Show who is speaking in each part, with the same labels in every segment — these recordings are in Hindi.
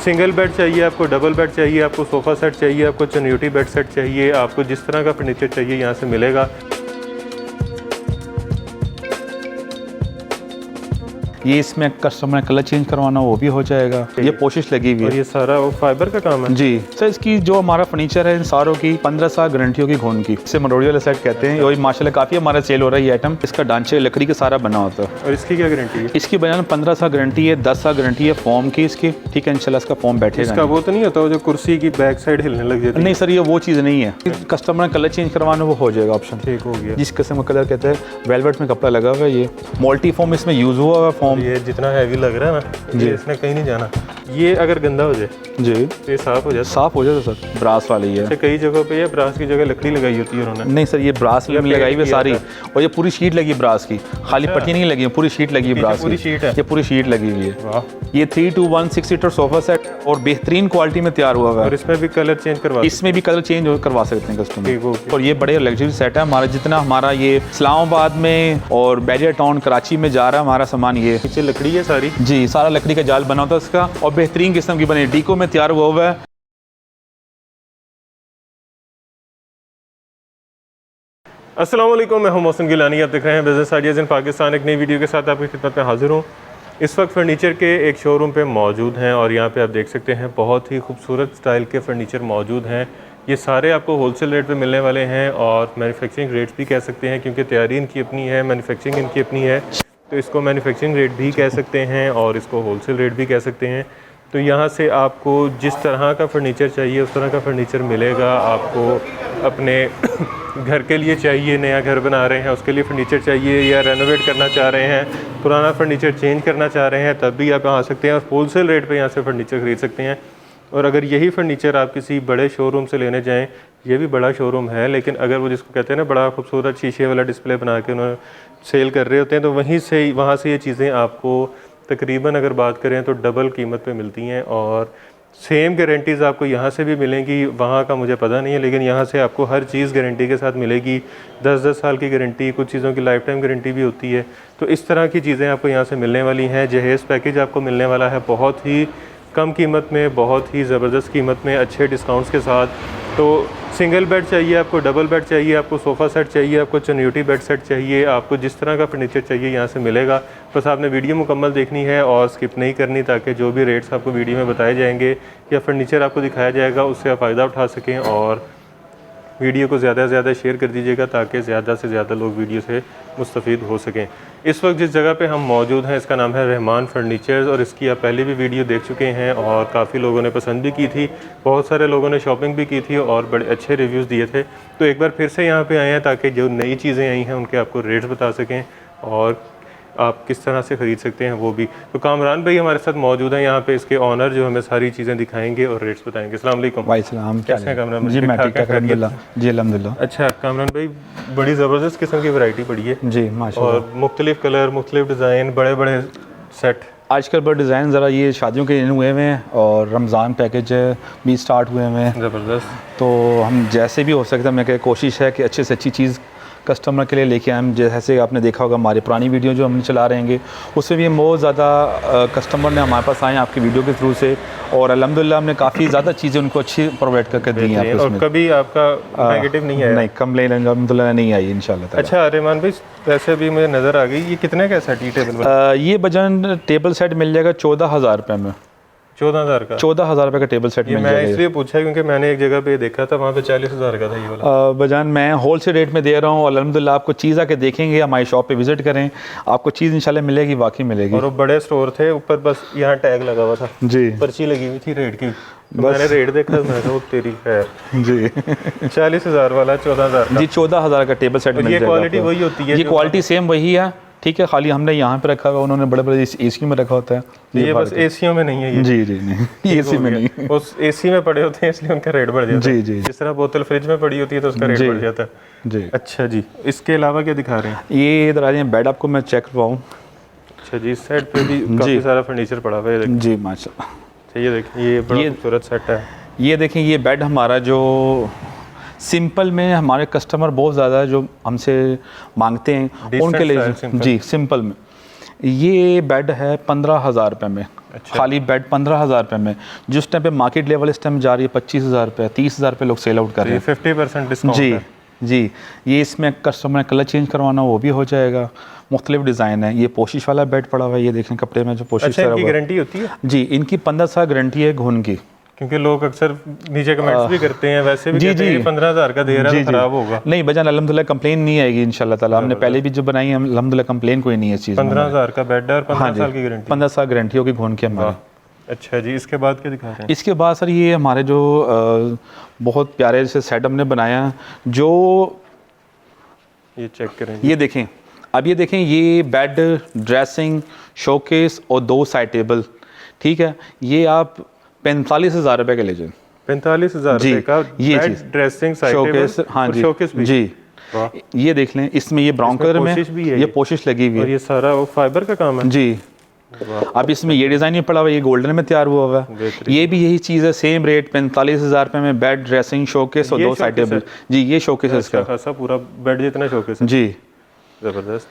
Speaker 1: सिंगल बेड चाहिए आपको, डबल बेड चाहिए आपको, सोफ़ा सेट चाहिए आपको, चन्यूटी बेड सेट चाहिए आपको, जिस तरह का फर्नीचर चाहिए यहाँ से मिलेगा।
Speaker 2: ये इसमें कस्टमर ने कलर चेंज करवाना वो भी हो जाएगा। ये कोशिश लगी हुई
Speaker 1: और
Speaker 2: है।
Speaker 1: ये सारा वो फाइबर का काम है
Speaker 2: जी सर, इसकी जो हमारा फर्नीचर है इन सारों की 15 साल गारंटी होगी घोन की। इसे मरोड़ी वाला सेट कहते हैं। और माशाल्लाह काफ़ी हमारा सेल हो रहा है ये आइटम। इसका ढांचे लकड़ी का सारा बना होता है।
Speaker 1: और इसकी क्या गारंटी है?
Speaker 2: इसकी बजाय 15 साल गारंटी है, 10 साल गारंटी है फॉर्म की इसकी। ठीक है, इंशाल्लाह इसका फॉर्म बैठेगा।
Speaker 1: इसका वो तो नहीं होता जो कुर्सी की बैक साइड हिलने लग जाती है?
Speaker 2: नहीं सर, ये वो चीज़ नहीं है। कस्टमर ने कलर चेंज करवाना वो हो जाएगा ऑप्शन।
Speaker 1: ठीक हो गया।
Speaker 2: जिस किस्म का कलर कहते हैं, वेलवेट में कपड़ा लगा हुआ है। ये मल्टी फॉर्म इसमें यूज़ हुआ हुआ फॉर्म।
Speaker 1: ये जितना हैवी लग रहा है ना, ये इसने कहीं नहीं जाना। ये अगर गंदा हो जाए
Speaker 2: जी
Speaker 1: ये साफ हो जाए?
Speaker 2: साफ हो जाए सर। ब्रास वाली है।
Speaker 1: अच्छा, कई जगहों पे ये ब्रास की जगह लकड़ी लगाई होती है उन्होंने।
Speaker 2: नहीं सर, ये ब्रास लगाई हुई है सारी। और ये पूरी शीट लगी ब्रास की, खाली पट्टी नहीं लगी है, पूरी शीट लगी है ब्रास की।
Speaker 1: पूरी शीट है?
Speaker 2: ये पूरी शीट लगी हुई है।
Speaker 1: वाह।
Speaker 2: ये 3 to 1 6 सीटर सोफा सेट और बेहतरीन क्वालिटी में तैयार हुआ हुआ है।
Speaker 1: और इसमें भी कलर चेंज करवा
Speaker 2: इसमें भी कलर चेंज करवा सकते हैं
Speaker 1: ठीक
Speaker 2: कस्टमर।
Speaker 1: हो।
Speaker 2: और ये बड़े लग्जरी सेट है हमारा। जितना हमारा ये इस्लामाबाद में और बैरियर टाउन कराची में जा रहा है हमारा सामान। ये
Speaker 1: नीचे लकड़ी है सारी?
Speaker 2: जी, सारा लकड़ी का जाल बना होता है इसका। और बेहतरीन किस्म की बनी डीको में तैयार हुआ है।
Speaker 1: अस्सलाम वालेकुम, मैं हूं मोहसिन गिलानी। आप देख रहे हैं बिज़नेस आइडियाज़ इन पाकिस्तान। एक नई वीडियो के साथ आपकी खिदमत में हाजिर हूं। इस वक्त फ़र्नीचर के एक शोरूम पे मौजूद हैं और यहाँ पे आप देख सकते हैं बहुत ही खूबसूरत स्टाइल के फ़र्नीचर मौजूद हैं। ये सारे आपको होलसेल रेट पे मिलने वाले हैं और मैन्युफैक्चरिंग रेट्स भी कह सकते हैं, क्योंकि तैयारी इनकी अपनी है, मैन्युफैक्चरिंग इनकी अपनी है, तो इसको मैन्युफैक्चरिंग रेट भी कह सकते हैं और इसको होलसेल रेट भी कह सकते हैं। तो यहाँ से आपको जिस तरह का फ़र्नीचर चाहिए उस तरह का फ़र्नीचर मिलेगा। आपको अपने घर के लिए चाहिए, नया घर बना रहे हैं उसके लिए फ़र्नीचर चाहिए, या रेनोवेट करना चाह रहे हैं, पुराना फ़र्नीचर चेंज करना चाह रहे हैं, तब भी आप आ सकते हैं और होलसेल रेट पे यहाँ से फ़र्नीचर ख़रीद सकते हैं। और अगर यही फ़र्नीचर आप किसी बड़े शोरूम से लेने जाएं, ये भी बड़ा शोरूम है, लेकिन अगर वो जिसको कहते हैं ना बड़ा खूबसूरत शीशे वाला डिस्प्ले बना के उन्होंने सेल कर रहे होते हैं, तो वहाँ से ये चीज़ें आपको तकरीबन अगर बात करें तो डबल कीमत पे मिलती हैं। और सेम गारंटीज़ आपको यहाँ से भी मिलेंगी, वहाँ का मुझे पता नहीं है, लेकिन यहाँ से आपको हर चीज़ गारंटी के साथ मिलेगी। 10-10 साल की गारंटी, कुछ चीज़ों की लाइफ टाइम गारंटी भी होती है। तो इस तरह की चीज़ें आपको यहाँ से मिलने वाली हैं। जहेज़ पैकेज आपको मिलने वाला है बहुत ही कम कीमत में, बहुत ही ज़बरदस्त कीमत में, अच्छे डिस्काउंट्स के साथ। तो सिंगल बेड चाहिए आपको, डबल बेड चाहिए आपको, सोफ़ा सेट चाहिए आपको, चन्यूटी बेड सेट चाहिए आपको, जिस तरह का फर्नीचर चाहिए यहाँ से मिलेगा। बस आपने वीडियो मुकम्मल देखनी है और स्किप नहीं करनी, ताकि जो भी रेट्स आपको वीडियो में बताए जाएंगे या फर्नीचर आपको दिखाया जाएगा उससे आप फ़ायदा उठा सकें। और वीडियो को ज़्यादा से ज़्यादा शेयर कर दीजिएगा ताकि ज़्यादा से ज़्यादा लोग वीडियो से मुस्तफ़ीद हो सकें। इस वक्त जिस जगह पे हम मौजूद हैं इसका नाम है रहमान फर्नीचर्स और इसकी आप पहले भी वीडियो देख चुके हैं और काफ़ी लोगों ने पसंद भी की थी, बहुत सारे लोगों ने शॉपिंग भी की थी और बड़े अच्छे रिव्यूज़ दिए थे। तो एक बार फिर से यहाँ पे आए हैं ताकि जो नई चीज़ें आई हैं उनके आपको रेट्स बता सकें और आप किस तरह से ख़रीद सकते हैं वो भी। तो कामरान भाई हमारे साथ मौजूद हैं यहाँ पे, इसके ऑनर जो हमें सारी चीज़ें दिखाएंगे और रेट्स बताएंगे। अस्सलाम वालेकुम।
Speaker 2: वालेकुम,
Speaker 1: कैसे हैं कामरान?
Speaker 2: जी मैं ठीक ठाक अल्हम्दुलिल्लाह। जी अल्हम्दुलिल्लाह।
Speaker 1: अच्छा कामरान भाई, बड़ी ज़बरदस्त किस्म की वैरायटी पड़ी है
Speaker 2: जी माशाल्लाह।
Speaker 1: और मुख्तलिफ कलर, मुख्तलिफ डिज़ाइन, बड़े बड़े सेट।
Speaker 2: आजकल बड़े डिज़ाइन ज़रा ये शादियों के हुए हुए हैं और रमज़ान पैकेज भी स्टार्ट हुए हुए हैं।
Speaker 1: ज़बरदस्त।
Speaker 2: तो हम जैसे भी हो सकता है, मैं क्या कोशिश है कि अच्छे से अच्छी चीज़ कस्टमर के लिए लेके आएँ। जैसे आपने देखा होगा हमारी पुरानी वीडियो जो हम चला रहे हैं उसमें भी बहुत ज़्यादा कस्टमर ने हमारे पास आए आपकी वीडियो के थ्रू से और अल्हम्दुलिल्लाह हमने काफ़ी ज़्यादा चीज़ें उनको अच्छी प्रोवाइड करके दी हैं।
Speaker 1: और कभी आपका नेगेटिव नहीं है?
Speaker 2: नहीं, कंप्लेन अल्हम्दुलिल्लाह नहीं आई इंशाल्लाह।
Speaker 1: अच्छा रहमान भाई, वैसे भी मुझे नज़र आ गई, ये कितने का सेट? ये टेबल
Speaker 2: ये बजन टेबल सेट मिल जाएगा 14,000 रुपये में।
Speaker 1: 14,000 का?
Speaker 2: 14,000 रुपये का टेबल सेट मिल जाएगा।
Speaker 1: मैं इसलिए पूछा क्योंकि मैंने एक जगह पे देखा था, वहाँ पे 40,000 का था ये वाला।
Speaker 2: बजान मैं होलसेल रेट में दे रहा हूँ। अल्हम्दुलिल्लाह आपको चीज़ आके देखेंगे, हमारी शॉप पे विजिट करें, आपको चीज़ इंशाल्लाह मिलेगी, वाकई मिलेगी।
Speaker 1: और वो बड़े स्टोर थे, ऊपर बस यहाँ टैग लगा हुआ था
Speaker 2: जी,
Speaker 1: पर्ची लगी हुई थी रेट की, तो मैंने रेट देखा, मैं कहा तेरी खैर
Speaker 2: जी
Speaker 1: 40,000 वाला 14,000
Speaker 2: जी 14,000 का टेबल सेट मिल जाएगा।
Speaker 1: ये क्वालिटी वही होती है?
Speaker 2: ये क्वालिटी सेम वही है, ठीक है। खाली हमने यहाँ पे रखा हुआ, उन्होंने बड़े बड़े एसी में रखा होता है।
Speaker 1: ये बस एसीओ में नहीं है ये?
Speaker 2: जी जी नहीं, एसी में नहीं,
Speaker 1: उस एसी में पड़े होते हैं इसलिए उनका रेट बढ़ जाता है।
Speaker 2: जी जी,
Speaker 1: जिस तरह बोतल फ्रिज में पड़ी होती है तो उसका रेट बढ़ जाता है।
Speaker 2: जी
Speaker 1: अच्छा जी, इसके अलावा क्या दिखा रहे हैं?
Speaker 2: ये इधर आ जाए, बेड आपको मैं चेक करवाऊँ।
Speaker 1: अच्छा जी, इस साइड पे भी काफ़ी सारा फर्नीचर पड़ा हुआ है
Speaker 2: जी माशाल्लाह।
Speaker 1: ये देखिए, ये बड़ा खूबसूरत सेट है।
Speaker 2: ये देखें, ये बेड हमारा जो सिंपल में हमारे कस्टमर बहुत ज़्यादा जो हमसे मांगते हैं उनके लिए जी सिंपल में ये बेड है 15,000 रुपये में।
Speaker 1: अच्छा।
Speaker 2: खाली बेड 15,000 रुपये में। जिस टाइम पे मार्केट लेवल इस टाइम जा रही है 25,000 रुपये, 30,000 रुपये लोग सेल आउट कर रहे हैं।
Speaker 1: 50% डिस्काउंट
Speaker 2: जी
Speaker 1: है।
Speaker 2: जी, ये इसमें कस्टमर ने कलर चेंज करवाना वो भी हो जाएगा। मुख्तलिफ डिज़ाइन है। ये पोशिश वाला बेड पड़ा हुआ है, ये देखें कपड़े में जो पोशिश
Speaker 1: अच्छा,
Speaker 2: करा
Speaker 1: इनकी
Speaker 2: हुआ है।
Speaker 1: गारंटी होती है?
Speaker 2: जी, इनकी 15 साल गारंटी है घुन की।
Speaker 1: क्योंकि लोग अक्सर नीचे कमेंट्स भी करते हैं, वैसे भी कहते हैं 15,000 का दे रहा है तो खराब होगा।
Speaker 2: नहीं बजान, अल्हम्दुलिल्लाह कंप्लेन नहीं आएगी इंशाल्लाह ताला। हमने पहले भी जो बनाई है अल्हम्दुलिल्लाह कंप्लेन कोई नहीं है इस चीज़ में।
Speaker 1: 15,000 का बेड है और 15 साल की गारंटी।
Speaker 2: 15 साल गारंटी होगी घुन के हमारे।
Speaker 1: अच्छा जी, इसके बाद क्या दिखा रहे हैं?
Speaker 2: इसके बाद सर ये हमारे जो बहुत प्यारे से सेट हमने बनाया, जो
Speaker 1: ये चेक करें।
Speaker 2: ये देखें, अब ये देखें, ये बेड, ड्रेसिंग, शोकेस और 2 साइड टेबल, ठीक है। ये आप 45,000 रुपये के ले जाए।
Speaker 1: 45,000 रुपये का
Speaker 2: ये
Speaker 1: बेड,
Speaker 2: चीज़,
Speaker 1: ड्रेसिंग, साइड
Speaker 2: शोकेस,
Speaker 1: टेबल
Speaker 2: हाँ
Speaker 1: और
Speaker 2: जी,
Speaker 1: शोकेस भी।
Speaker 2: जी।
Speaker 1: वाह।
Speaker 2: ये देख लें, इसमें ये ब्राउन कलर में
Speaker 1: पोशिश भी है
Speaker 2: ये पोशिश लगी हुई
Speaker 1: और
Speaker 2: है
Speaker 1: ये सारा वो फाइबर का काम है।
Speaker 2: जी।
Speaker 1: वाह।
Speaker 2: अब इसमें ये डिज़ाइन ही पड़ा हुआ है, ये गोल्डन में तैयार हुआ हुआ है।
Speaker 1: बेहतरीन।
Speaker 2: ये भी यही चीज़ है, सेम रेट 45,000 रुपये में बेड, ड्रेसिंग, शोकेस और
Speaker 1: ये
Speaker 2: 2 साइड
Speaker 1: शोकेस
Speaker 2: टेबल। जी, ये शोकेस है
Speaker 1: अच्छा
Speaker 2: इसका।
Speaker 1: खासा पूरा बेड जितना शोकेस है।
Speaker 2: जी
Speaker 1: जबरदस्त।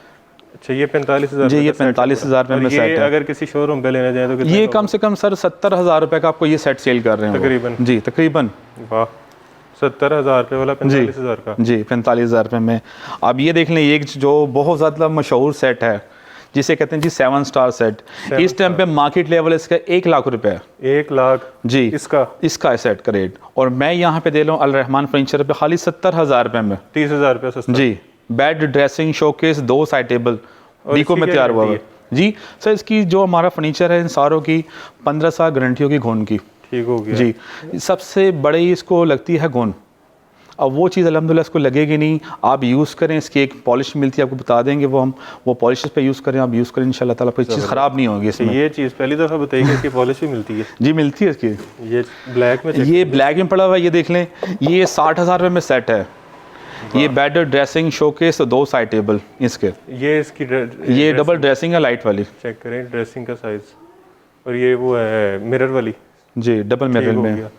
Speaker 1: अच्छा, ये 45,000
Speaker 2: जी, ये
Speaker 1: का सेट है
Speaker 2: 45,000 रुपये
Speaker 1: और
Speaker 2: में
Speaker 1: ये
Speaker 2: सेट है।
Speaker 1: अगर किसी शोरूम पे लेने जाए तो कितना
Speaker 2: ये
Speaker 1: होगा?
Speaker 2: कम से कम सर 70,000 रुपये का आपको ये सेट सेल कर रहे हैं वो।
Speaker 1: तकरीबन।
Speaker 2: जी, तकरीबन।
Speaker 1: वाह, 70,000 रुपये वाला 45,000 का।
Speaker 2: जी, 45,000 रुपये में। अब ये देख लें, एक जो बहुत ज़्यादा मशहूर सेट है जिसे कहते हैं जी 7 स्टार सेट। इस टाइम पे मार्केट लेवल इसका 1 लाख रुपए है।
Speaker 1: 1 लाख
Speaker 2: जी,
Speaker 1: इसका
Speaker 2: सेट का रेट। और मैं यहाँ पे दे रहा हूँ अल रहमान फर्नीचर पे खाली 70,000 रुपये में।
Speaker 1: 30,000 रुपये सस्ता।
Speaker 2: जी, bed, dressing, showcase, 2 side table डीको में तैयार हुआ है। जी सर, इसकी जो हमारा फर्नीचर है इन सारों की 15 साल गारंटी होगी घुन की।
Speaker 1: ठीक हो गया
Speaker 2: जी। सबसे बड़ी इसको लगती है घुन। अब वो चीज़ अल्हम्दुलिल्लाह इसको लगेगी नहीं। आप यूज़ करें, इसकी एक पॉलिश मिलती है, आपको बता देंगे वो, हम वो पॉलिश पे यूज़ करें, आप यूज़ करें, इंशाल्लाह ताला कोई चीज़ ख़राब नहीं होगी इसमें।
Speaker 1: ये चीज़ पहली दफ़ा बताइए कि इसकी पॉलिश भी मिलती है।
Speaker 2: जी, मिलती है इसकी।
Speaker 1: ये ब्लैक में
Speaker 2: ये ब्लैक में पड़ा हुआ है, ये देख लें, ये 60,000 रुपये में सेट है। ये बेड, ड्रेसिंग, शोकेस और 2 साइड टेबल इसके।
Speaker 1: ये इसकी
Speaker 2: ये डबल ड्रेसिंग है लाइट वाली।
Speaker 1: चेक करें ड्रेसिंग का साइज। और ये वो है मिरर वाली।
Speaker 2: जी, डबल मिरर
Speaker 1: हो
Speaker 2: में।
Speaker 1: गया।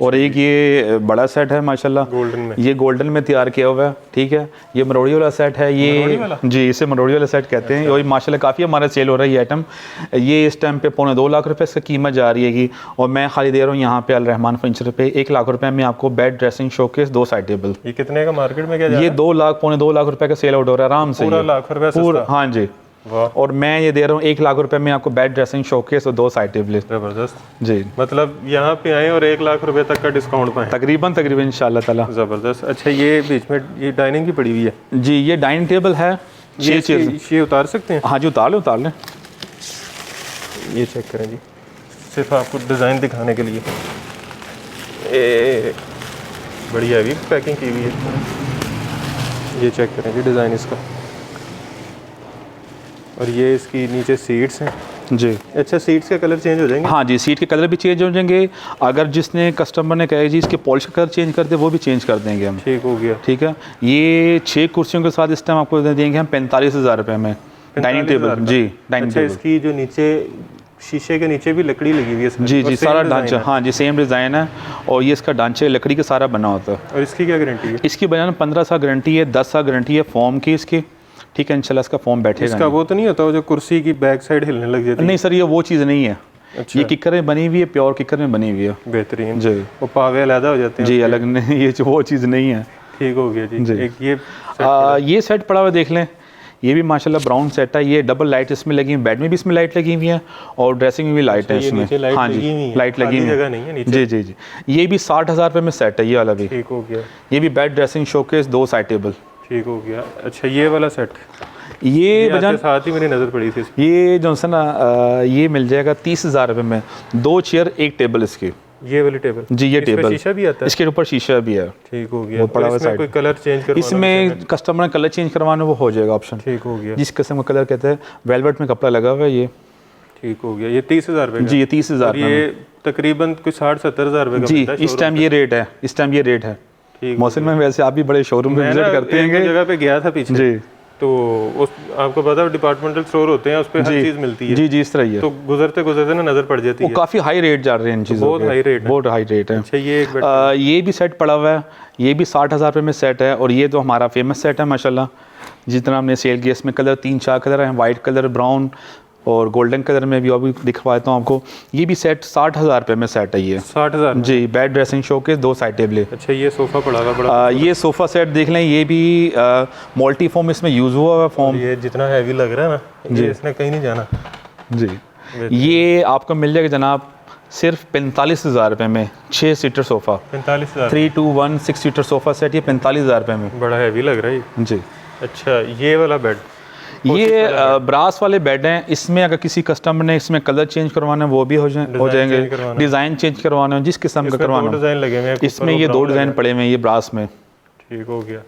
Speaker 2: और एक ये बड़ा सेट है माशाल्लाह,
Speaker 1: गोल्डन में।
Speaker 2: ये गोल्डन में तैयार किया हुआ है, ठीक है। ये मरोड़ी वाला सेट है,
Speaker 1: मरोड़ी वाला?
Speaker 2: ये जी, इसे मरोड़ी वाला सेट कहते हैं। और माशाल्लाह काफ़ी हमारा सेल हो रहा है ये आइटम। ये इस टाइम पे 2.25 लाख रुपए इसकी कीमत जा रही है। और मैं खाली दे रहा हूँ यहाँ पे अल रहमान फर्नीचर पे 1 लाख रुपए में आपको bed, dressing, showcase, 2 side table.
Speaker 1: ये कितने का मार्केट में क्या जा रहा
Speaker 2: ये
Speaker 1: है?
Speaker 2: 2 लाख 2.25 लाख रुपए का सेल आउट हो रहा है आराम से।
Speaker 1: पूरा
Speaker 2: ये।
Speaker 1: लाख रुपए
Speaker 2: पूरा,
Speaker 1: सस्ता।
Speaker 2: हाँ जी।
Speaker 1: वाह।
Speaker 2: और मैं ये दे रहा हूँ 1 लाख रुपए में आपको बेड, ड्रेसिंग, शोकेस और 2 साइड टेबल।
Speaker 1: ज़बरदस्त।
Speaker 2: जी,
Speaker 1: मतलब यहाँ पे आए और 1 लाख रुपए तक का डिस्काउंट पाएं।
Speaker 2: तकरीबन इंशाल्लाह ताला।
Speaker 1: ज़बरदस्त। अच्छा, ये बीच में ये डाइनिंग भी पड़ी हुई है।
Speaker 2: जी, ये डाइनिंग टेबल है।
Speaker 1: ये ये उतार सकते हैं?
Speaker 2: हाँ जी, उतार लें।
Speaker 1: ये चेक करें जी, सिर्फ आपको डिज़ाइन दिखाने के लिए। बढ़िया भी पैकिंग की हुई है। ये चेक करें जी डिज़ाइन इसका। और ये इसकी नीचे सीट्स हैं।
Speaker 2: जी।
Speaker 1: अच्छा, सीट्स का कलर चेंज हो जाएंगे?
Speaker 2: हाँ जी, सीट के कलर भी चेंज हो जाएंगे। अगर जिसने कस्टमर ने कहा जी इसके पॉलिश का कलर चेंज कर दे, वो भी चेंज कर देंगे हम।
Speaker 1: ठीक हो गया।
Speaker 2: ठीक है। ये 6 कुर्सियों के साथ इस टाइम आपको दे देंगे हम 45,000 रुपये में डाइनिंग टेबल। जी, डाइनिंग
Speaker 1: अच्छा,
Speaker 2: टेबल।
Speaker 1: इसकी जो नीचे शीशे के नीचे भी लकड़ी लगी हुई है इसमें?
Speaker 2: जी
Speaker 1: और
Speaker 2: जी,
Speaker 1: same
Speaker 2: सारा
Speaker 1: design
Speaker 2: ढांचा,
Speaker 1: है?
Speaker 2: हाँ जी, सेम डिज़ाइन है। और ये इसका ढांचे लकड़ी का सारा बना होता है।
Speaker 1: और इसकी क्या गारंटी है?
Speaker 2: इसकी बजाय 15 साल गारंटी है, 10 साल गारंटी है फॉर्म की इसकी। ठीक है, इंशाल्लाह इसका फॉर्म बैठेगा।
Speaker 1: इसका वो तो नहीं होता जो कुर्सी की बैक साइड हिलने लग जाती है?
Speaker 2: नहीं सर, ये वो चीज़ नहीं है।
Speaker 1: अच्छा।
Speaker 2: ये किकर में बनी हुई है, प्योर किकर में बनी हुई है।
Speaker 1: बेहतरीन।
Speaker 2: जी।
Speaker 1: वो पावे अलग हो जाते हैं?
Speaker 2: जी, अलग नहीं, ये वो चीज़ नहीं है।
Speaker 1: ठीक हो गया जी।
Speaker 2: जी।
Speaker 1: एक ये
Speaker 2: ये सेट पड़ा हुआ देख लें, ये भी माशाल्लाह ब्राउन सेट है। ये डबल लाइट इसमें लगी हुई, बेड में भी इसमें लाइट लगी हुई है और ड्रेसिंग में भी लाइट है
Speaker 1: ये
Speaker 2: इसमें।
Speaker 1: नीचे लाइट
Speaker 2: हाँ
Speaker 1: लगी
Speaker 2: जी,
Speaker 1: हुई है,
Speaker 2: लाइट लगी
Speaker 1: खाली
Speaker 2: हुई
Speaker 1: जगह नहीं है नीचे।
Speaker 2: जी जी जी। ये भी 60,000 रुपये में सेट है, ये वाला भी।
Speaker 1: ठीक हो गया।
Speaker 2: ये भी bed, dressing, showcase, 2 side table.
Speaker 1: ठीक हो गया। अच्छा, ये वाला सेट
Speaker 2: ये बजान
Speaker 1: साथ ही मेरी नज़र पड़ी थी इसमें।
Speaker 2: ये जो है ना, ये मिल जाएगा 30,000 रुपये में, 2 चेयर 1 टेबल इसकी।
Speaker 1: ये वाली टेबल?
Speaker 2: जी, ये
Speaker 1: इस पे
Speaker 2: टेबल
Speaker 1: शीशा भी आता है?
Speaker 2: इसके ऊपर शीशा भी है।
Speaker 1: ठीक हो गया।
Speaker 2: वो पड़ा
Speaker 1: और
Speaker 2: हुआ
Speaker 1: इसमें
Speaker 2: साइड।
Speaker 1: कोई कलर चेंज करवाना?
Speaker 2: इसमें कस्टमर ने कलर चेंज करवाना वो हो जाएगा ऑप्शन।
Speaker 1: ठीक हो गया।
Speaker 2: जिस किस्म का कलर कहते हैं, वेलवेट में कपड़ा लगा हुआ है ये।
Speaker 1: ठीक हो गया। ये 30,000 रुपये?
Speaker 2: जी, ये 30,000।
Speaker 1: ये तकरीबन कोई 60-70,000 रुपये का
Speaker 2: जी,
Speaker 1: मिलता है
Speaker 2: इस टाइम ये रेट है, इस टाइम ये रेट है।
Speaker 1: ठीक।
Speaker 2: मौसम में वैसे आप भी बड़े शोरूम में विजिट करते हैं।
Speaker 1: जगह पे गया था पीछे।
Speaker 2: जी,
Speaker 1: तो उस आपको पता है डिपार्टमेंटल स्टोर होते हैं, उस पे हर चीज़ मिलती है।
Speaker 2: जी जी, इस तरह ही है।
Speaker 1: तो गुजरते गुजरते ना नज़र पड़ जाती
Speaker 2: वो
Speaker 1: है।
Speaker 2: काफ़ी हाई रेट जा रहे हैं इन चीज़ों
Speaker 1: बहुत
Speaker 2: के।
Speaker 1: हाई रेट है।
Speaker 2: बहुत हाई रेट है।
Speaker 1: अच्छा, ये एक बेड
Speaker 2: ये भी सेट पड़ा हुआ है, ये भी 60,000 रुपये में सेट है। और ये तो हमारा फेमस सेट है माशाल्लाह, जितना हमने सेल किया। इसमें कलर 3-4 कलर हैं, वाइट कलर, ब्राउन और गोल्डन कलर में भी अभी दिखवाता हूँ आपको। ये भी सेट 60,000 रुपये में सेट है ये।
Speaker 1: 60,000
Speaker 2: जी, बेड ड्रेसिंग शोकेस, 2 साइड टेबलें।
Speaker 1: अच्छा, ये सोफ़ा पड़ा हुआ बड़ा।
Speaker 2: ये सोफ़ा सेट देख लें, ये भी मल्टी फॉर्म इसमें यूज़ हुआ है फॉर्म।
Speaker 1: ये जितना हैवी लग रहा है ना, ये इसने कहीं नहीं जाना।
Speaker 2: जी, ये आपको मिल जाएगा जनाब सिर्फ 45,000 रुपये में 6 seater sofa.
Speaker 1: 45,000
Speaker 2: 3 to 1 6 seater sofa set, ये 45,000 रुपये में।
Speaker 1: बड़ा हैवी लग रहा है ये।
Speaker 2: जी,
Speaker 1: अच्छा, ये वाला बेड,
Speaker 2: ये ब्रास वाले बेड हैं। इसमें अगर किसी कस्टमर ने इसमें कलर चेंज करवाना है वो भी हो जाएंगे। डिज़ाइन चेंज करवाना है, जिस किस्म का करवाना है।
Speaker 1: डिज़ाइन लगे हुए हैं
Speaker 2: इसमें ये 2 डिज़ाइन पड़े हुए हैं ये ब्रास में।
Speaker 1: ठीक हो गया।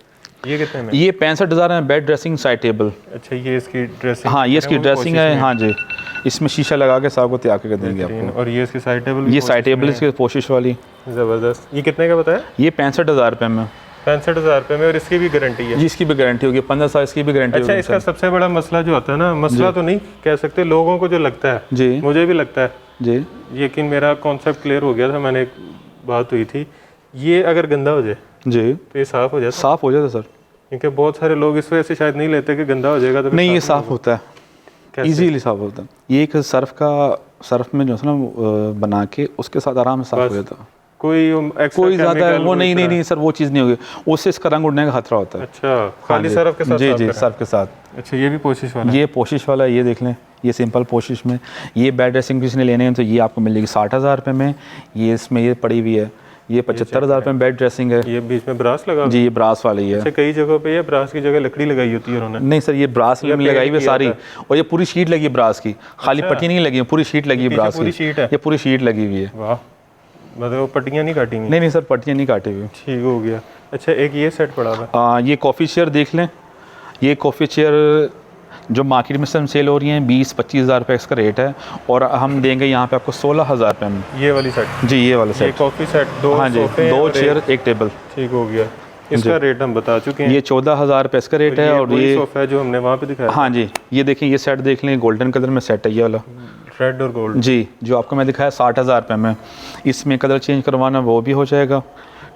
Speaker 1: ये कितने में?
Speaker 2: ये 65,000 है बेड ड्रेसिंग साइड टेबल।
Speaker 1: अच्छा, ये इसकी ड्रेसिंग।
Speaker 2: हाँ, ये इसकी ड्रेसिंग है। हाँ जी, इसमें शीशा लगा के साथ को तैयार करके देंगे आपको।
Speaker 1: और ये इसकी साइड टेबल।
Speaker 2: ये साइड टेबल इसकी पोशिश वाली।
Speaker 1: ज़बरदस्त। ये कितने का बताया?
Speaker 2: ये 65,000 रुपये में।
Speaker 1: 65,000 रुपये में, और इसकी भी गारंटी है?
Speaker 2: जिसकी भी गारंटी होगी, 15 साल इसकी भी गारंटी
Speaker 1: अच्छा,
Speaker 2: होगी।
Speaker 1: इसका सबसे बड़ा मसला जो होता है ना, मसला तो नहीं कह सकते, लोगों को जो लगता है,
Speaker 2: जी
Speaker 1: मुझे भी लगता है
Speaker 2: जी,
Speaker 1: लेकिन मेरा कॉन्सेप्ट क्लियर हो गया था। मैंने एक बात हुई थी, ये अगर गंदा हो जाए
Speaker 2: जी
Speaker 1: तो ये साफ़ हो जाता है?
Speaker 2: साफ़ हो जाता सर,
Speaker 1: क्योंकि बहुत सारे लोग इस वजह से शायद नहीं लेते कि गंदा हो जाएगा तो।
Speaker 2: नहीं, ये साफ़ होता है,
Speaker 1: कैसे?
Speaker 2: इजीली साफ़ होता है। ये एक सर्फ में जो है ना बना के उसके साथ आराम से साफ़ हो जाता है।
Speaker 1: कोई
Speaker 2: ज़्यादा वो नहीं सर, वो चीज़ नहीं होगी, उससे इसका रंग उड़ने का खतरा होता है।
Speaker 1: अच्छा, खाली सर्फ के साथ?
Speaker 2: जी जी, सर्फ के साथ।
Speaker 1: अच्छा, ये भी पोशिश वाला?
Speaker 2: ये पोशिश वाला है, ये देख लें, ये सिंपल पोशिश में। ये बेड ड्रेसिंग किसी ने लेने हैं तो ये आपको मिलेगी 60,000 रुपये में। ये इसमें ये पड़ी हुई है, ये 75,000 रुपये में बेड ड्रेसिंग है।
Speaker 1: ये बीच में ब्रास लगा?
Speaker 2: जी, ये ब्रास वाली है।
Speaker 1: अच्छा, कई जगहों पे ये ब्रास की जगह लकड़ी लगाई होती है उन्होंने?
Speaker 2: नहीं सर, ये ब्रास में लगाई हुई है सारी, और ये पूरी शीट लगी है ब्रास की, खाली पट्टी नहीं लगी है, पूरी शीट लगी है ब्रास की।
Speaker 1: पूरी शीट है?
Speaker 2: ये पूरी शीट लगी हुई है।
Speaker 1: वाह, मतलब पट्टियाँ नहीं काटी हुई?
Speaker 2: नहीं सर, पट्टियाँ नहीं काटी हुई।
Speaker 1: ठीक हो गया। अच्छा, एक ये सेट पड़ा हुआ?
Speaker 2: ये कॉफ़ी चेयर देख लें, ये कॉफ़ी चेयर जो मार्केट में सेल हो रही हैं 20-25,000 रुपये इसका रेट है, और हम देंगे यहाँ पे आपको 16,000 रुपये में।
Speaker 1: ये वाली सेट?
Speaker 2: जी, ये वाला
Speaker 1: ये
Speaker 2: सेट,
Speaker 1: कॉफ़ी सेट, 2
Speaker 2: हाँ जी, 2 चेयर 1 टेबल।
Speaker 1: ठीक हो गया। इसका रेट हम बता चुके हैं।
Speaker 2: ये 14,000 रुपये इसका रेट है। और ये
Speaker 1: सोफ़ा है जो हमने वहाँ पे दिखाया?
Speaker 2: हाँ जी, ये देखें, ये सेट देख लें, गोल्डन कलर में सेट है ये वाला,
Speaker 1: रेड और गोल्ड।
Speaker 2: जी, जो आपको मैं दिखाया 60,000 रुपये में। इसमें कलर चेंज करवाना वो भी हो जाएगा,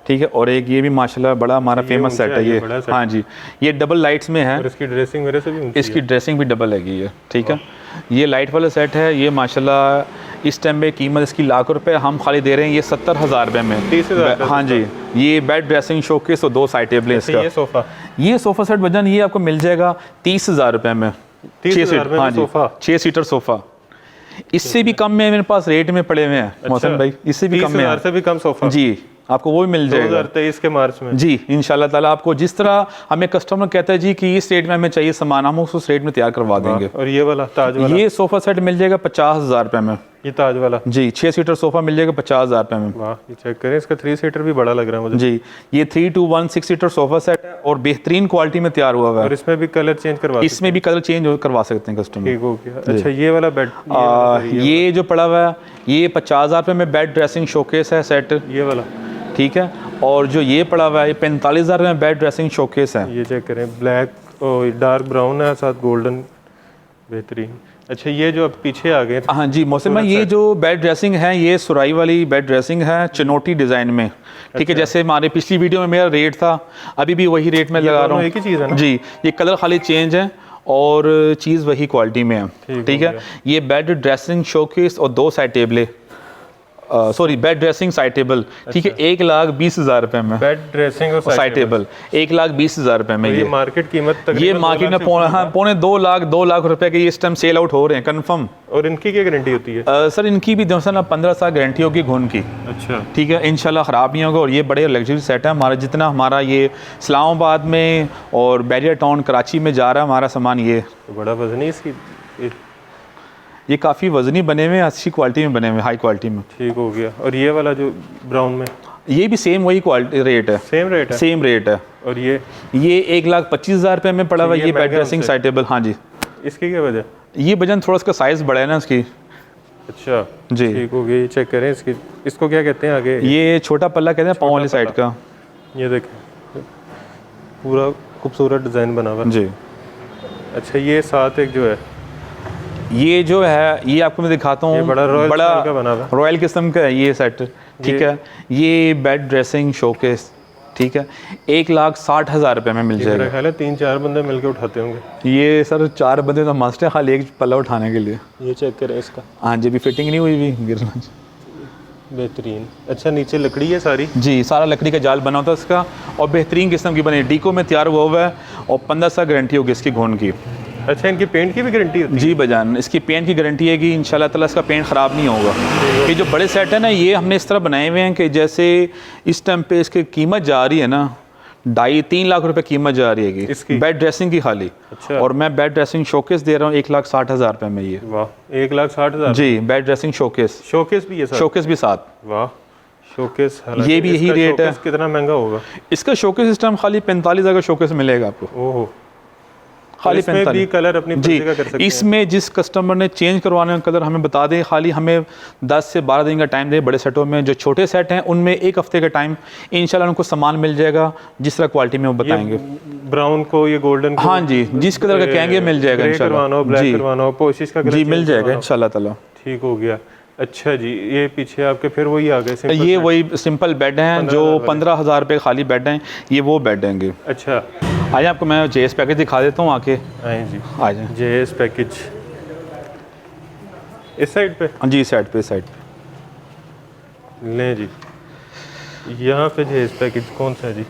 Speaker 2: ठीक है। और एक ये भी माशाल्लाह बड़ा हमारा फेमस सेट है ये। हाँ जी, ये डबल लाइट्स में है,
Speaker 1: और इसकी ड्रेसिंग मेरे से भी ऊंची
Speaker 2: इसकी ड्रेसिंग भी डबल हैगी है, ठीक है। ये लाइट वाला सेट है, ये माशाल्लाह इस टाइम पे कीमत इसकी लाख रुपए, हम खाली दे रहे हैं ये 70,000 रुपये में।
Speaker 1: 30,000?
Speaker 2: हाँ जी, ये बेड ड्रेसिंग शोकेस और 2 साइड टेबलें इसका।
Speaker 1: ये
Speaker 2: सोफ़ा सेट वजन ये आपको मिल जाएगा 30,000 रुपये में।
Speaker 1: 30,000 में?
Speaker 2: हाँ जी, 6 सीटर सोफ़ा। इससे भी कम में मेरे पास रेट में पड़े हुए हैं मोहसिन भाई, इससे भी कम में।
Speaker 1: 30,000 से भी कम सोफ़ा?
Speaker 2: जी, आपको वो भी मिल जाएगा
Speaker 1: 2023 के मार्च में।
Speaker 2: जी, इंशाल्लाह ताला। आपको जिस तरह हमें कस्टमर कहता है जी कि इस रेट में हमें चाहिए सामान, हम उस रेट में तैयार करवा देंगे।
Speaker 1: और ये वाला ताज वाला?
Speaker 2: ये सोफ़ा सेट मिल जाएगा 50,000 रुपये में।
Speaker 1: ये ताज वाला?
Speaker 2: जी, 6 सीटर सोफ़ा मिल जाएगा 50,000 रुपये में।
Speaker 1: वाह, ये चेक करें, इसका 3 सीटर भी बड़ा लग रहा है मुझे।
Speaker 2: जी, ये 3 to 1 6 सीटर सोफ़ा सेट है और बेहतरीन क्वालिटी में तैयार हुआ हुआ
Speaker 1: और
Speaker 2: है।
Speaker 1: इसमें भी कलर चेंज करवा?
Speaker 2: इसमें भी कलर चेंज करवा सकते हैं कस्टमर।
Speaker 1: ठीक हो गया। अच्छा, ये वाला बेड?
Speaker 2: ये जो पड़ा हुआ है ये 50,000 रुपये में बेड ड्रेसिंग शोकेस है सेट,
Speaker 1: ये वाला,
Speaker 2: ठीक है। और जो ये पड़ा हुआ है ये 45,000 में बेड ड्रेसिंग शोकेस है।
Speaker 1: ये चेक करें, ब्लैक और डार्क ब्राउन है, साथ गोल्डन, बेहतरीन। अच्छा, ये जो अब पीछे आ गए?
Speaker 2: हाँ जी मौसम भाई, ये जो बेड ड्रेसिंग है ये सुराई वाली बेड ड्रेसिंग है, चनोटी डिज़ाइन में, ठीक है। जैसे हमारे पिछली वीडियो में मेरा रेट था, अभी भी वही रेट में लगा रहा हूँ।
Speaker 1: एक ही चीज़ है ना?
Speaker 2: जी, ये कलर खाली चेंज है और चीज़ वही क्वालिटी में है, ठीक है। ये बेड ड्रेसिंग शोकेस और 2 साइड टेबलें, sorry bed dressing side table, ठीक है। 1,20,000 रुपये में
Speaker 1: बेड ड्रेसिंग और
Speaker 2: साइड टेबल 1,20,000 रुपये में।
Speaker 1: ये मार्केट कीमत
Speaker 2: ये मार्केट में पौने 2 लाख रुपए के इस टाइम सेल आउट हो रहे हैं कंफर्म।
Speaker 1: और इनकी क्या गारंटी होती है?
Speaker 2: सर इनकी भी दरअसल 15 साल गारंटी होगी घुन की,
Speaker 1: अच्छा,
Speaker 2: ठीक है, इंशाल्लाह ख़राब नहीं होगा। और ये बड़े लग्जरी सेट है हमारा, जितना हमारा ये इस्लामाबाद में और बैरियर टाउन कराची में जा रहा है हमारा सामान। ये
Speaker 1: तो बड़ा वजनी इसकी?
Speaker 2: ये काफ़ी वजनी बने हुए हैं, अच्छी क्वालिटी में बने हुए, हाई क्वालिटी में।
Speaker 1: ठीक हो गया। और ये वाला जो ब्राउन में?
Speaker 2: ये भी सेम वही क्वालिटी रेट है,
Speaker 1: सेम रेट है?
Speaker 2: सेम रेट है।
Speaker 1: और ये
Speaker 2: 1,25,000 रुपये में पड़ा हुआ ये बेड ड्रेसिंग साइड टेबल। हाँ जी,
Speaker 1: इसकी क्या वजह?
Speaker 2: ये वजन थोड़ा इसका साइज़ बड़ा है ना इसकी।
Speaker 1: अच्छा
Speaker 2: जी,
Speaker 1: ठीक हो गया। ये चेक करें, इसकी इसको क्या कहते हैं आगे?
Speaker 2: ये छोटा पल्ला कहते हैं, पाँव वाली साइड का।
Speaker 1: ये देखें, पूरा खूबसूरत डिज़ाइन बना हुआ
Speaker 2: जी,
Speaker 1: अच्छा ये साथ एक जो है
Speaker 2: ये जो है ये आपको मैं दिखाता हूँ,
Speaker 1: ये बड़ा रॉयल स्टाइल का बना हुआ है।
Speaker 2: रॉयल किस्म का है ये सेट, ठीक है। ये बेड ड्रेसिंग शोकेस, ठीक है, 1,60,000 रुपये में मिल
Speaker 1: मेरा
Speaker 2: जाएगा।
Speaker 1: ख्याल है 3-4 बंदे मिलके उठाते होंगे।
Speaker 2: ये सर 4 बंदे तो मस्ट है खाली एक पल्ला उठाने के लिए।
Speaker 1: ये चेक करें इसका,
Speaker 2: हाँ जी, अभी फिटिंग नहीं हुई भी गिरना।
Speaker 1: बेहतरीन। अच्छा नीचे लकड़ी है सारी?
Speaker 2: जी, सारा लकड़ी का जाल बना होता है इसका और बेहतरीन किस्म की बनी, डीको में तैयार हुआ है और 15 साल गारंटी होगी इसकी घोन की।
Speaker 1: अच्छा इनकी पेंट की भी गारंटी होती है?
Speaker 2: जी बजान, इसकी पेंट की गारंटी है कि इंशाल्लाह ताला इसका पेंट ख़राब नहीं होगा। ये जो बड़े सेट है ना, ये हमने इस तरह बनाए हुए हैं कि जैसे इस टाइम पे इसकी कीमत जा रही है ना 2.5-3 लाख रुपए कीमत जा रही है
Speaker 1: इसकी?
Speaker 2: बेड ड्रेसिंग की खाली।
Speaker 1: अच्छा।
Speaker 2: और मैं बेड ड्रेसिंग शोकेस दे रहा हूँ 1,60,000 रुपये में। ये
Speaker 1: वाह, 1,60,000?
Speaker 2: जी, बेड ड्रेसिंग शोकेस,
Speaker 1: शोकेस भी है साथ?
Speaker 2: शोकेस भी साथ।
Speaker 1: वाह, शोकेस।
Speaker 2: ये भी यही रेट है।
Speaker 1: कितना महंगा होगा
Speaker 2: इसका शोकेस सिस्टम खाली 45,000 का शोकेस मिलेगा आपको,
Speaker 1: ओहो।
Speaker 2: खाली
Speaker 1: इसमें भी
Speaker 2: 45।
Speaker 1: कलर अपनी
Speaker 2: जी,
Speaker 1: मर्जी का कर सकते हैं?
Speaker 2: इसमें जिस कस्टमर ने चेंज करवाने का कलर हमें बता दें, खाली हमें 10 से 12 दिन का टाइम दे। बड़े सेटों में जो छोटे सेट हैं उनमें 1 हफ्ते का टाइम, इंशाल्लाह उनको सामान मिल जाएगा जिस तरह क्वालिटी में वो बताएंगे।
Speaker 1: ब्राउन को, ये गोल्डन को,
Speaker 2: हाँ जी, जिस कलर का कहेंगे मिल जाएगा इंशाल्लाह।
Speaker 1: ब्लैक
Speaker 2: जी
Speaker 1: करवाना हो, पोशिश का कलर
Speaker 2: जी
Speaker 1: चेंज
Speaker 2: मिल जाएगा
Speaker 1: करवाना हो।
Speaker 2: इंशाल्लाह ताला।
Speaker 1: ठीक हो गया। अच्छा जी, ये पीछे आपके फिर वही आ गए सिंपल
Speaker 2: ये
Speaker 1: सेट।
Speaker 2: वही सिंपल बेड हैं जो 15,000 रुपये खाली बेड हैं, ये वो बेड हैं।
Speaker 1: अच्छा
Speaker 2: आइए आपको मैं जेएस पैकेज दिखा देता हूँ आके।
Speaker 1: आए जी,
Speaker 2: आ जाए
Speaker 1: जेएस पैकेज इस साइड पे
Speaker 2: जी, साइड पे साइड
Speaker 1: लें जी। यहाँ पे जेएस पैकेज कौन सा है जी?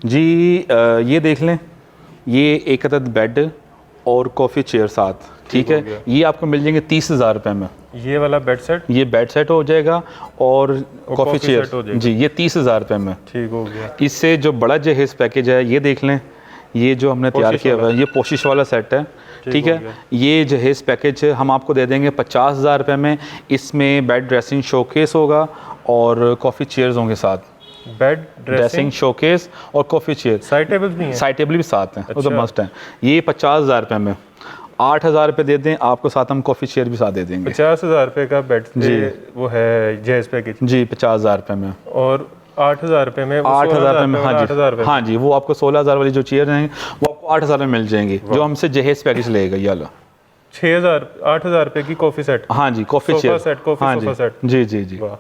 Speaker 2: जी ये देख लें, ये एक अदद बेड और कॉफ़ी चेयर साथ, ठीक
Speaker 1: हो
Speaker 2: है।
Speaker 1: गया।
Speaker 2: ये आपको मिल जाएंगे 30,000 रुपये में।
Speaker 1: ये वाला बेड सेट?
Speaker 2: ये बेड सेट हो जाएगा और कॉफ़ी
Speaker 1: coffee set हो
Speaker 2: चेयर
Speaker 1: जाएगा।
Speaker 2: जी, ये 30,000 रुपये में।
Speaker 1: ठीक हो गया।
Speaker 2: इससे जो बड़ा जहेज़ पैकेज है ये देख लें, ये जो हमने तैयार
Speaker 1: पोशिश
Speaker 2: किया हुआ
Speaker 1: वाला।
Speaker 2: है ये पोशिश वाला सेट है, ठीक
Speaker 1: हो
Speaker 2: है।
Speaker 1: गया।
Speaker 2: ये जहेज़ पैकेज हम आपको दे देंगे 50,000 रुपये में। इसमें बेड ड्रेसिंग शोकेस होगा और कॉफ़ी चेयर्स होंगे साथ।
Speaker 1: बेड
Speaker 2: ड्रेसिंग शोकेस और कॉफ़ी चेयर,
Speaker 1: साइड टेबल भी है?
Speaker 2: साइड टेबल भी साथ हैं, वो तो
Speaker 1: अच्छा।
Speaker 2: मस्ट है। ये 50,000 रुपये में। 8,000 रुपये दे दें आपको, साथ हम कॉफ़ी चेयर भी साथ दे देंगे।
Speaker 1: 50,000 रुपये का बेड
Speaker 2: जी।
Speaker 1: वो है जेएस पैकेज।
Speaker 2: जी 50,000 रुपये में।
Speaker 1: और 8,000 रुपये में
Speaker 2: 8,000 रुपये में, हाँ जी
Speaker 1: 8,000 रुपये
Speaker 2: हाँ जी, वो आपको 16,000 वाली जो चेयर हैं वो आपको 8,000 में मिल जाएंगी, जो हमसे जहेज़ पैकेज लेगा ये वाला।
Speaker 1: 6,000 8,000 रुपये की कॉफ़ी सेट?
Speaker 2: हाँ जी, coffee
Speaker 1: sofa
Speaker 2: chair
Speaker 1: set, coffee
Speaker 2: हाँ
Speaker 1: सोफा
Speaker 2: जी
Speaker 1: सेट।
Speaker 2: जी जी जी।
Speaker 1: वाह,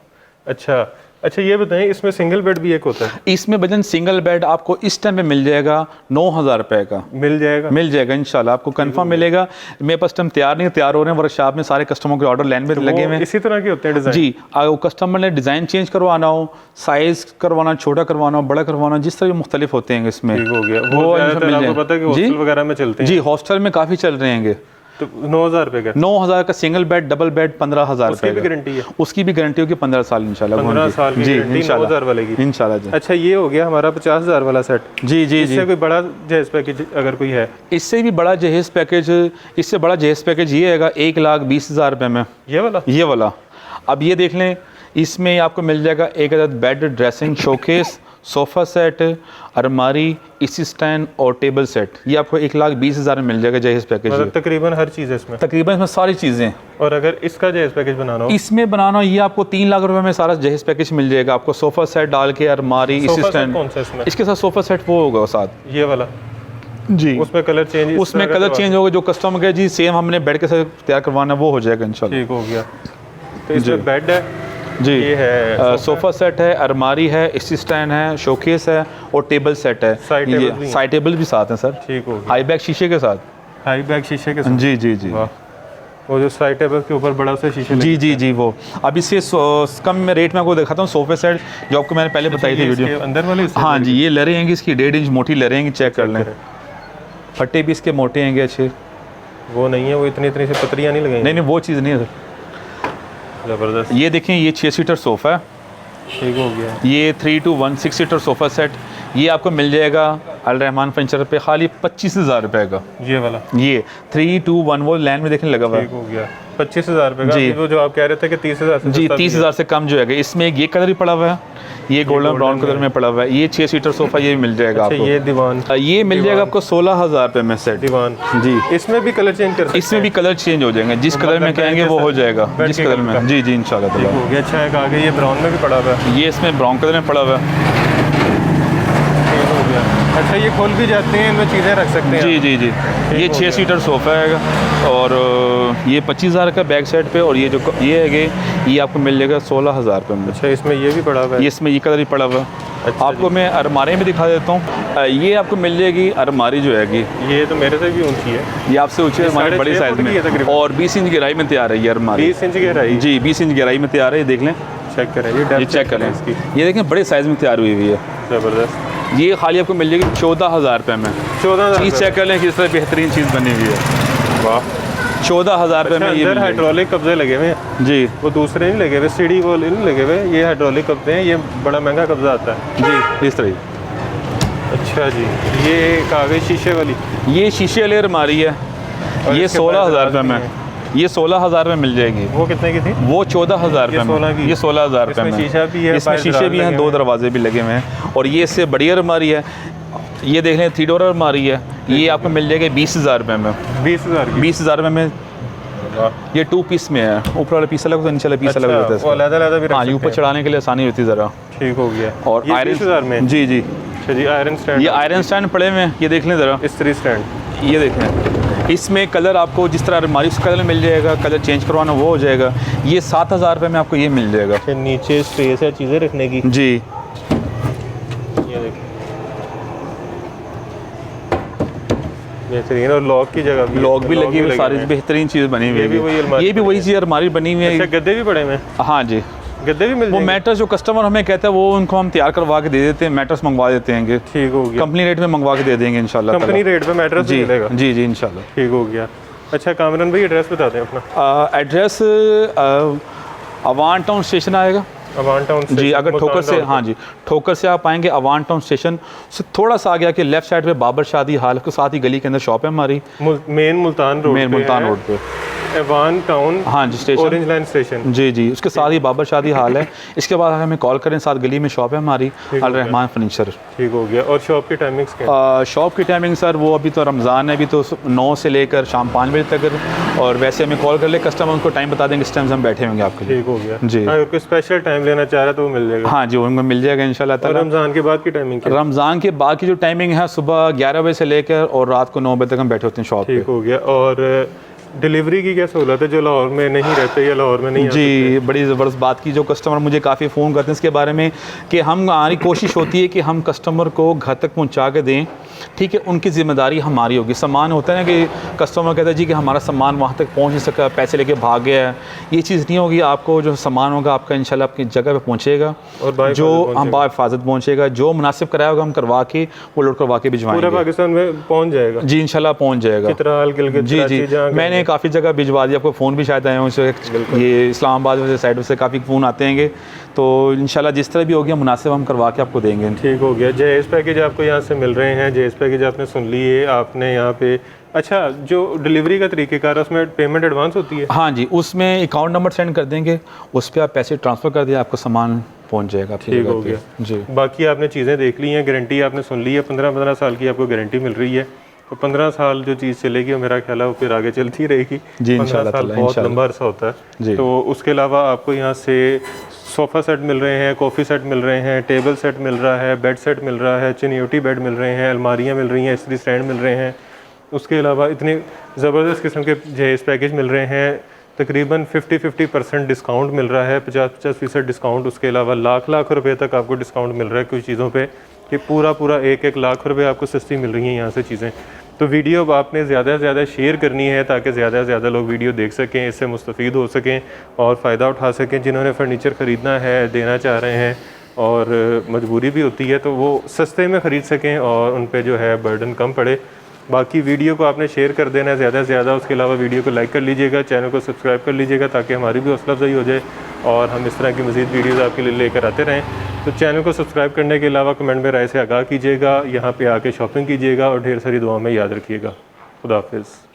Speaker 1: अच्छा अच्छा ये बताएं इसमें सिंगल बेड भी एक होता है?
Speaker 2: इसमें बजन सिंगल बेड आपको इस टाइम पे मिल जाएगा 9,000 रुपये का।
Speaker 1: मिल जाएगा
Speaker 2: इंशाल्लाह आपको कंफर्म मिलेगा। मेरे पास टाइम तैयार नहीं, तैयार हो रहे हैं वर्कशॉप में, सारे कस्टमरों के ऑर्डर लाइन में लगे हुए हैं।
Speaker 1: इसी तरह के होते हैं डिज़ाइन?
Speaker 2: जी, अगर कस्टमर ने डिज़ाइन चेंज करवाना हो, साइज़ करवाना, छोटा करवाना हो, बड़ा करवाना हो, जिस तरह मुख्तलिफ होते हैं इसमें।
Speaker 1: ठीक हो गया।
Speaker 2: वो
Speaker 1: ज़्यादातर
Speaker 2: मिल
Speaker 1: आपको
Speaker 2: जाए।
Speaker 1: पता है कि
Speaker 2: जी
Speaker 1: हॉस्टल वगैरह में चलते हैं?
Speaker 2: जी, हॉस्टल में काफ़ी चल रहे हैं।
Speaker 1: तो 9,000 रुपये का?
Speaker 2: 9,000 का सिंगल बेड, डबल बेड 15,000
Speaker 1: उसकी
Speaker 2: रुपये
Speaker 1: भी
Speaker 2: का।
Speaker 1: गारंटी है?
Speaker 2: उसकी भी गारंटी होगी 15 साल इंशाल्लाह।
Speaker 1: 15 साल की
Speaker 2: जी
Speaker 1: गारंटी 9,000 वाले की?
Speaker 2: इंशाल्लाह जी।
Speaker 1: अच्छा ये हो गया हमारा 50,000 वाला सेट।
Speaker 2: जी जी
Speaker 1: इससे
Speaker 2: जी,
Speaker 1: कोई बड़ा जेएस पैकेज अगर कोई है?
Speaker 2: इससे भी बड़ा जहेज़ पैकेज, इससे बड़ा जहेज़ पैकेज ये आएगा 1,20,000 रुपये में।
Speaker 1: ये वाला?
Speaker 2: ये वाला अब ये देख लें, इसमें आपको मिल जाएगा एक अदद bed dressing showcase, sofa set, अलमारी, इसी स्टैंड और टेबल सेट। ये आपको 1,20,000 में मिल जाएगा जहेज़ पैकेज।
Speaker 1: मतलब तकरीबन हर चीज़ है इसमें?
Speaker 2: तकरीबन इसमें सारी चीज़ें।
Speaker 1: और अगर इसका जहेज़ पैकेज बनाना हो?
Speaker 2: इसमें बनाना ये आपको 3 लाख रुपए में सारा जहेज़ पैकेज मिल जाएगा आपको। सोफ़ा सेट डाल के, अलमारी, इसी
Speaker 1: सोफा सेट
Speaker 2: स्टैंड,
Speaker 1: कौन सा इसमें?
Speaker 2: इसके साथ सोफ़ा सेट वो होगा साथ।
Speaker 1: ये वाला?
Speaker 2: जी,
Speaker 1: उसमें कलर चेंज?
Speaker 2: उसमें कलर चेंज होगा, जो कस्टमर का जी सेम हमने बेड के साथ तैयार करवाना वो हो जाएगा इंशाल्लाह।
Speaker 1: ठीक हो गया। तो इसमें बेड है
Speaker 2: जी,
Speaker 1: ये है
Speaker 2: सोफ़ा सेट है, अलमारी है, इसी स्टैंड है, शोकेस है और टेबल सेट है।
Speaker 1: साइड टेबल भी हैं?
Speaker 2: साइड टेबल भी साथ हैं सर,
Speaker 1: ठीक हो गया।
Speaker 2: हाई बैक शीशे के साथ।
Speaker 1: हाई बैक शीशे के साथ?
Speaker 2: जी जी जी
Speaker 1: वाह, वो जो साइड टेबल के ऊपर बड़ा सा शीशे
Speaker 2: जी जी जी, वो अब इससे कम में रेट में आपको दिखाता हूँ। सोफ़े सेट जो आपको मैंने पहले बताई थी वीडियो,
Speaker 1: इसके अंदर वाले हिस्से
Speaker 2: हाँ
Speaker 1: में?
Speaker 2: जी, ये लरे हैं इसकी 1.5 इंच मोटी लरे हैं, चेक कर लें। फट्टे भी इसके मोटे हैं अच्छे।
Speaker 1: वो नहीं है, वो इतनी से पतरियाँ नहीं लगाई?
Speaker 2: नहीं वो चीज़ नहीं है सर।
Speaker 1: ज़बरदस्त।
Speaker 2: ये देखें, ये 6 सीटर सोफ़ा है,
Speaker 1: ठीक हो गया।
Speaker 2: ये 3 to 1 6 सीटर सोफ़ा सेट। ये आपको मिल जाएगा अल रहमान फर्नीचर पे खाली 25,000 रुपये का।
Speaker 1: ये वाला?
Speaker 2: ये 3 to 1 वो लाइन में देखने लगा हुआ
Speaker 1: ठीक
Speaker 2: है।
Speaker 1: हो गया। 25,000 रुपये का?
Speaker 2: जी।
Speaker 1: अभी वो जो आप कह रहे थे कि 30,000 से
Speaker 2: जी,
Speaker 1: सस्ता भी है।
Speaker 2: 30,000 से कम जो है। इसमें ये कलर ही पड़ा हुआ है, ये गोल्डन ब्राउन कलर में पड़ा हुआ है। ये 6 सीटर सोफ़ा ये भी मिल जाएगा
Speaker 1: अच्छा,
Speaker 2: आपको।
Speaker 1: ये दीवान?
Speaker 2: ये मिल जाएगा आपको 16,000 रुपये में सेट।
Speaker 1: दीवान
Speaker 2: जी,
Speaker 1: इसमें भी कलर चेंज कर सकते
Speaker 2: इसमें भी कलर चेंज हो जाएंगे, जिस कलर में कहेंगे वो हो जाएगा, जिस कलर में। जी जी इंशाल्लाह
Speaker 1: ठीक
Speaker 2: ताला।
Speaker 1: हो गया। अच्छा एक आगे ये ब्राउन में भी पड़ा हुआ है?
Speaker 2: ये इसमें ब्राउन कलर में पड़ा हुआ है।
Speaker 1: ठीक हो गया। अच्छा, ये खोल भी जाते हैं, इनमें चीज़ें रख सकते हैं?
Speaker 2: जी जी जी। ये 6 सीटर सोफ़ा है और ये 25,000 का बैक साइड पे, और ये जो ये है कि ये आपको मिल जाएगा 16,000 रुपये में।
Speaker 1: अच्छा, इसमें ये भी पड़ा हुआ है?
Speaker 2: ये इसमें ये कलर ही पड़ा हुआ है।
Speaker 1: अच्छा
Speaker 2: आपको मैं अलमारी में दिखा देता हूँ। ये आपको मिल जाएगी अलमारी जो है
Speaker 1: ये तो मेरे से भी ऊंची है।
Speaker 2: ये आपसे ऊँची है, हमारी बड़ी साइज़ में, और 20 इंच गहराई में तैयार है ये अलमारी।
Speaker 1: 20 इंच गहराई? जी,
Speaker 2: 20 इंच गहराई में तैयार है। ये देख लें,
Speaker 1: चेक करें,
Speaker 2: ये चेक करें इसकी, ये देखें बड़े साइज़ में तैयार हुई हुई है,
Speaker 1: ज़बरदस्त।
Speaker 2: ये खाली आपको मिल जाएगी 14,000 रुपये में।
Speaker 1: 14,000?
Speaker 2: चीज़ चेक कर लें किस तरह बेहतरीन चीज़ बनी हुई है।
Speaker 1: वाह,
Speaker 2: 14,000 रुपये में। ये
Speaker 1: हाइड्रोलिक कब्जे लगे हुए हैं
Speaker 2: जी,
Speaker 1: वो दूसरे नहीं लगे हुए, सीढ़ी वो नहीं लगे हुए, ये हाइड्रोलिक कब्जे हैं। ये बड़ा महंगा कब्जा आता है
Speaker 2: जी, इस तरह।
Speaker 1: अच्छा जी, ये कागज शीशे वाली?
Speaker 2: ये शीशे वाली अलमारी है, ये 16,000 रुपये में। ये 16,000 में मिल जाएगी।
Speaker 1: वो कितने की थी?
Speaker 2: वो 14,000 रुपये में। ये 16,000 रुपये में।
Speaker 1: शीशा भी है,
Speaker 2: इसमें शीशे भी हैं, 2 दरवाजे भी लगे हुए हैं, और ये इससे बड़ी अलमारी है। ये देख लें 3 डोर अलमारी है, ये आपको मिल जाएगी 20,000 रुपये में।
Speaker 1: 20,000 की?
Speaker 2: 20,000 रुपये में। ये 2 पीस में है, ऊपर वाला पीस अलग, नीचे वाला पीस अलग होता है।
Speaker 1: अलग-अलग भी रख
Speaker 2: हाँ, ये
Speaker 1: सकते
Speaker 2: ऊपर
Speaker 1: हैं।
Speaker 2: चढ़ाने के लिए आसानी होती है ज़रा।
Speaker 1: ठीक हो गया।
Speaker 2: और
Speaker 1: ये 20,000 में?
Speaker 2: जी जी।
Speaker 1: अच्छा जी, आयरन स्टैंड?
Speaker 2: ये आयरन स्टैंड पड़े हुए हैं, ये देख लें ज़रा।
Speaker 1: इस्त्री स्टैंड?
Speaker 2: ये देखें, इसमें कलर आपको जिस तरह अलमारी उस कलर मिल जाएगा, कलर चेंज करवाना वो हो जाएगा। ये 7,000 रुपये में आपको ये मिल जाएगा।
Speaker 1: अच्छा, नीचे स्पेस है चीज़ें रखने की?
Speaker 2: जी,
Speaker 1: ये देखिए बेहतरीन, और लॉक की जगह भी,
Speaker 2: लॉक भी लगी हुई, सारी
Speaker 1: हैं।
Speaker 2: बेहतरीन चीज़ बनी हुई
Speaker 1: ये भी वही अलमारी?
Speaker 2: ये भी वही चीज़ अलमारी बनी हुई
Speaker 1: अच्छा,
Speaker 2: है।
Speaker 1: गद्दे भी पड़े हुए हैं?
Speaker 2: हाँ जी,
Speaker 1: गद्दे भी मिल
Speaker 2: वो
Speaker 1: जाएंगे?
Speaker 2: मैट्रेस जो कस्टमर हमें कहता है वो उनको हम तैयार करवा के दे देते हैं, मैट्रेस मंगवा देते हैं।
Speaker 1: ठीक हो गया।
Speaker 2: कंपनी रेट में मंगवा के दे देंगे इंशाल्लाह।
Speaker 1: कंपनी रेट पे मैट्रेस
Speaker 2: जी
Speaker 1: मिलेगा?
Speaker 2: जी जी, इंशाल्लाह।
Speaker 1: ठीक हो गया। अच्छा कामरान भाई, एड्रेस बता दें अपना।
Speaker 2: एड्रेस अवान टाउन स्टेशन आएगा।
Speaker 1: अवान टाउन
Speaker 2: जी, अगर ठोकर से, हाँ जी, ठोकर से आप आएंगे अवान टाउन स्टेशन से थोड़ा सा आगे आके लेफ्ट साइड पे बाबर शादी हाल के साथ ही गली के अंदर शॉप है हमारी।
Speaker 1: मेन मुल्तान रोड
Speaker 2: पे
Speaker 1: अवान टाउन,
Speaker 2: हाँ जी, स्टेशन,
Speaker 1: ऑरेंज लाइन स्टेशन।
Speaker 2: जी जी, उसके साथ ही बाबर शादी हाल है। इसके बाद हमें कॉल करें, साथ गली में शॉप है हमारी, अल रहमान फर्नीचर।
Speaker 1: ठीक हो गया। और शॉप की टाइमिंग्स क्या?
Speaker 2: शॉप की टाइमिंग सर, वो अभी तो रमज़ान है, अभी तो 9 से लेकर शाम 5 बजे तक, और वैसे हमें कॉल कर ले कस्टमर, उनको टाइम बता देंगे, इस टाइम से हम बैठे होंगे आपके लिए।
Speaker 1: ठीक हो गया
Speaker 2: जी।
Speaker 1: अगर कोई स्पेशल टाइम लेना चाह रहा है तो वो मिल जाएगा?
Speaker 2: हाँ जी, उनको मिल जाएगा इंशाल्लाह ताला।
Speaker 1: रमज़ान के बाद की टाइमिंग क्या?
Speaker 2: रमज़ान के बाद की जो टाइमिंग है सुबह 11 बजे से लेकर और रात को 9 बजे तक हम बैठे होते हैं शॉप पे।
Speaker 1: ठीक हो गया। और डिलीवरी की क्या सहूलत है जो लाहौर में नहीं रहते या लाहौर में नहीं आ
Speaker 2: जी, बड़ी ज़बरदस्त बात की, जो कस्टमर मुझे काफ़ी फ़ोन करते हैं इसके बारे में कि हमारी कोशिश होती है कि हम कस्टमर को घर तक पहुंचा के दें। ठीक है, उनकी ज़िम्मेदारी हमारी होगी। सामान होता है ना कि कस्टमर कहता है जी कि हमारा सामान वहाँ तक पहुँच नहीं सका, पैसे लेके भाग गया है, ये चीज़ नहीं होगी। आपको जो सामान होगा आपका इंशाल्लाह आपकी जगह पे पहुँचेगा, और जो हम बाहिफाजत पहुँचेगा, जो मुनासिब कराया होगा हम करवा के वो लोड करवा के भिजवाएंगे।
Speaker 1: पूरा पाकिस्तान में पहुँच जाएगा? जी इंशाल्लाह
Speaker 2: पहुँच जाएगा।
Speaker 1: चित्राल, गिलगित,
Speaker 2: जी जी, मैंने काफ़ी जगह भिजवा दिया, आपको फ़ोन भी शायद आए हों, ये इस्लामाबाद साइड से काफ़ी फ़ोन आते हैं, तो इंशाल्लाह जिस तरह भी होगी मुनासिब हम करवा के आपको देंगे।
Speaker 1: ठीक हो गया। जहेज़ पैकेज आपको यहाँ से मिल रहे हैं, जहेज़ पैकेज आपने सुन लिए आपने यहाँ पे। अच्छा, जो डिलीवरी का तरीक़ेकार है उसमें पेमेंट एडवांस होती है?
Speaker 2: हाँ जी, उसमें अकाउंट नंबर सेंड कर देंगे, उस पर आप पैसे ट्रांसफ़र कर दिए, आपको सामान पहुँच जाएगा।
Speaker 1: ठीक हो गया जी। बाकी आपने चीज़ें देख ली हैं, गारंटी आपने सुन ली है, 15-15 साल की आपको गारंटी मिल रही है। तो 15 साल जो चीज़ चलेगी वो मेरा ख्याल है वो फिर आगे चलती रहेगी जी, 15 साल बहुत लंबा अरसा होता है। तो उसके अलावा आपको यहाँ से सोफ़ा सेट मिल रहे हैं, कॉफ़ी सेट मिल रहे हैं, टेबल सेट मिल रहा है, बेड सेट मिल रहा है, चिनियोटी बेड मिल रहे हैं, अलमारियाँ मिल रही हैं, इस्त्री स्टैंड मिल रहे हैं। उसके अलावा इतने ज़बरदस्त किस्म के जहेज़ पैकेज मिल रहे हैं, तकरीबन 50% डिस्काउंट मिल रहा है, 50% डिस्काउंट। उसके अलावा लाख रुपए तक आपको डिस्काउंट मिल रहा है कुछ चीज़ों पे, कि पूरा 1-1 लाख रुपए आपको सस्ती मिल रही हैं यहाँ से चीज़ें। तो वीडियो आपने ज़्यादा से ज़्यादा शेयर करनी है ताकि ज़्यादा से ज़्यादा लोग वीडियो देख सकें, इससे मुस्तफ़ीद हो सकें और फ़ायदा उठा सकें। जिन्होंने फ़र्नीचर ख़रीदना है, देना चाह रहे हैं और मजबूरी भी होती है, तो वो सस्ते में ख़रीद सकें और उन पे जो है बर्डन कम पड़े। बाकी वीडियो को आपने शेयर कर देना है ज़्यादा से ज़्यादा। उसके अलावा वीडियो को लाइक कर लीजिएगा, चैनल को सब्सक्राइब कर लीजिएगा ताकि हमारी भी हौसला अफजाई हो जाए और हम इस तरह की मज़ीद वीडियोज़ आपके लिए लेकर आते रहें। तो चैनल को सब्सक्राइब करने के अलावा कमेंट में राय से आगाह कीजिएगा, यहाँ पे आके शॉपिंग कीजिएगा और ढेर सारी दुआ में याद रखिएगा। खुदा हाफिज़।